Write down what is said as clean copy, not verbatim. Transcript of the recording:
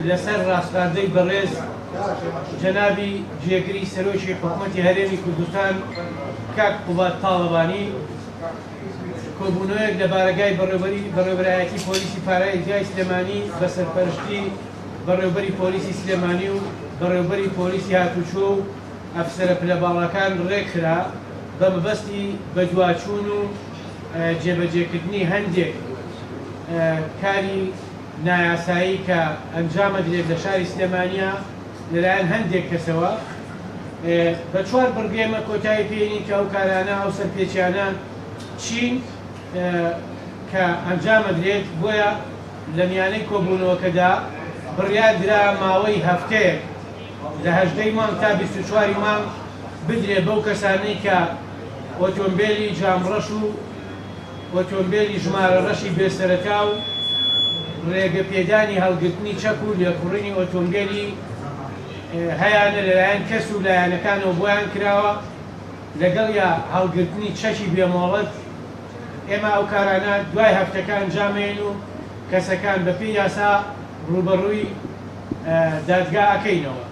لەسەر ڕاستاندەی بەڕێز جەنابی جێگری سەرۆکی حکوومەتی هەرێمی کوردستان کاک قوبات تاڵەبانی کۆبوونەوەیەک لە بارگای بەڕێوەبەرایەتی پۆلیسی پارای جای سلێمانی بە سەرپەرشتی بەڕێوەبەری پۆلیسی سلێمانی و بەڕێوەبەری پۆلیسی هاتوچۆ و ئەفسەرە پلەباڵەکان ڕێکخرا بە مەبەستی بەدواچوون و جێبەجێکردنی هەندێک کاری نایاسایی کە ئەنجامەدرێت لە شاری سلێمانیە لەلایەن هەندێک کەسەوە بە چوار بڕگەمە کۆتایی پێێنین کە ئەو کارانە ئەو سەرپێچیانە چین کە ئەنجامەدرێت بۆیە لە میانەی کۆبوونەوەکەدا بڕیار درا ماوەی هەفتەیەک لە 18 مانگ تا 24 مانگ بدرێ بەو کەسانەی کە ئۆتۆمبیلی جامڕەش و ئۆتۆمبیلی ژمارە ڕەشی بێسەرەتا و ڕێگە پێدانی هەڵگرتنی چەک و لێکوڕینی ئۆتۆمبیلی هەیانە لەلایەن کەس و لایەنەکانەوە بۆیان کراوە لەگەڵ یا هەڵگرتنی چەکی بێمۆڵەت ئێمە ئەو کارانە دوای هەفتەکان ئەنجامێن و کەسەکان بەپێی یاسا ڕوبەڕووی دادگا ئەکەینەوە.